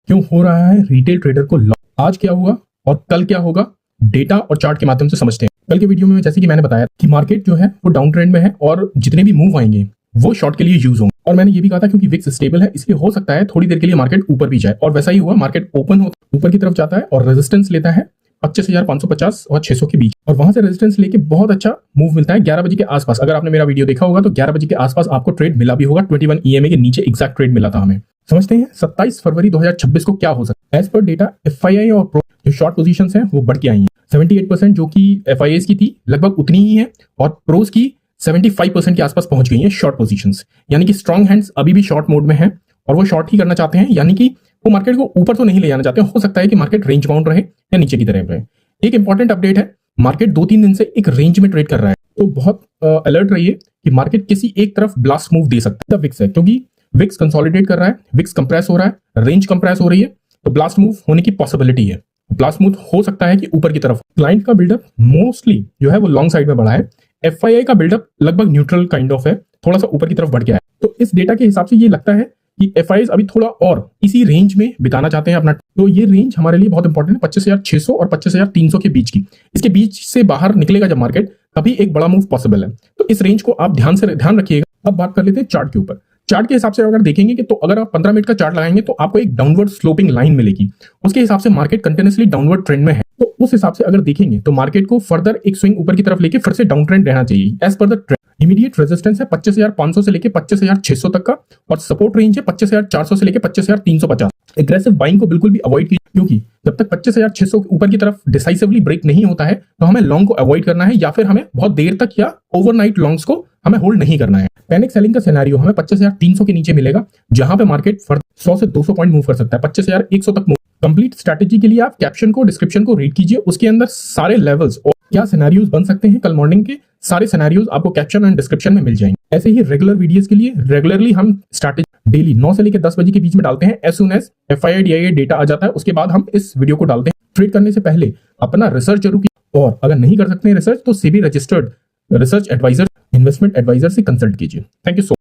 क्यों हो रहा है रिटेल ट्रेडर को लॉस, आज क्या हुआ और कल क्या होगा, डेटा और चार्ट के माध्यम से समझते हैं। कल के वीडियो में जैसे कि मैंने बताया कि मार्केट जो है वो डाउन ट्रेंड में है और जितने भी मूव आएंगे वो शॉर्ट के लिए यूज होंगे। और मैंने ये भी कहा था क्योंकि विक्स स्टेबल है इसलिए हो सकता है थोड़ी देर के लिए मार्केट ऊपर भी जाए, और वैसा ही हुआ। मार्केट ओपन होता ऊपर की तरफ जाता है और रेजिस्टेंस लेता है 25,550 और 600 के बीच, और वहां से रेजिस्टेंस लेके बहुत अच्छा मूव मिलता है 11 बजे के आसपास। अगर आपने मेरा वीडियो देखा होगा तो 11 बजे के आसपास आपको ट्रेड मिला भी होगा। 21 EMA के नीचे एग्जैक्ट ट्रेड मिला था हमें। समझते हैं 27 फरवरी 2026 को क्या हो सकता है। एज पर डेटा FII और प्रो जो शॉर्ट पोजीशंस हैं वो बढ़ के आई हैं। 78% जो कि FIIs की थी लगभग उतनी ही है, और प्रोस की 75% के आसपास पहुंच गई है शॉर्ट पोजीशंस। यानी कि स्ट्रॉन्ग हैंड्स अभी भी शॉर्ट मोड में है और वो शॉर्ट ही करना चाहते हैं, यानी कि वो मार्केट को ऊपर तो नहीं ले जाना चाहते। हो सकता है कि मार्केट रेंज बाउंड रहे या नीचे की तरफ रहे। एक इंपॉर्टेंट अपडेट है, मार्केट 2-3 दिन से एक रेंज में ट्रेड कर रहा है, तो बहुत अलर्ट रहिए कि मार्केट किसी एक तरफ ब्लास्ट मूव दे सकता है। विक्स है, क्योंकि विक्स कंसोलिडेट कर रहा है, विक्स कंप्रेस हो रहा है, रेंज कंप्रेस हो रही है, तो ब्लास्ट मूव होने की पॉसिबिलिटी है। ब्लास्ट मूव हो सकता है कि ऊपर की तरफ। क्लाइंट का बिल्डअप मोस्टली जो है वो लॉन्ग साइड में बढ़ा है। FII का बिल्डअप लगभग न्यूट्रल काइंड ऑफ है, थोड़ा सा ऊपर की तरफ बढ़ गया है। तो इस डेटा के हिसाब से ये लगता है कि FIIs अभी थोड़ा और इसी रेंज में बिताना चाहते हैं अपना। तो ये रेंज हमारे लिए बहुत इंपॉर्टेंट है, 25,600 और 25,300 के बीच की। इसके बीच से बाहर निकलेगा जब मार्केट, तभी एक बड़ा मूव पॉसिबल है। तो इस रेंज को आप ध्यान रखिएगा। अब बात कर लेते हैं चार्ट के ऊपर। चार्ट के हिसाब से अगर देखेंगे कि तो अगर आप 15 मिनट का चार्ट लगाएंगे तो आपको एक डाउनवर्ड स्लोपिंग लाइन मिलेगी। उसके हिसाब से मार्केट कंटिन्यूअसली डाउनवर्ड ट्रेंड में है, तो उस हिसाब से अगर देखेंगे तो मार्केट को फर्दर एक स्विंग ऊपर की तरफ लेके फिर से डाउन ट्रेंड रहना चाहिए as per the trend. Immediate resistance है 25,500 से लेके 25,600 तक का, और सपोर्ट रेंज है 25,400 से लेके 25,350। एग्रेसिव बाइंग को बिल्कुल भी अवॉइड कीजिए, क्योंकि जब तक 25,600 ऊपर की तरफ डिसाइसिवली ब्रेक नहीं होता है तो हमें लॉन्ग को अवॉइड करना है, या फिर हमें बहुत देर तक या ओवरनाइट लॉन्ग्स को हमें होल्ड नहीं करना है। पैनिक सेलिंग का सिनेरियो हमें 25,300 के नीचे मिलेगा, जहां पे मार्केट 100 से 200 पॉइंट मूव कर सकता है, 25,100 तक मूव। कंप्लीट स्ट्रैटेजी के लिए आप कैप्शन को, डिस्क्रिप्शन को रीड कीजिए, उसके अंदर सारे लेवल्स और क्या सिनेरियोज बन सकते हैं कल मॉर्निंग के सारे सिनेरियोज आपको कैप्शन एंड डिस्क्रिप्शन में मिल जाएंगे। ऐसे ही रेगुलर वीडियोस के लिए रेगुलरली हम स्ट्रैटेजी डेली 9 से लेकर 10 बजे के बीच में डालते हैं। As soon as FII DIA data आ जाता है उसके बाद हम इस वीडियो को डालते हैं। ट्रेड करने से पहले अपना रिसर्च जरूर कीजिए, और अगर नहीं कर सकते हैं रिसर्च तो SEBI registered research adviser, investment adviser से कंसल्ट कीजिए। Thank you so much.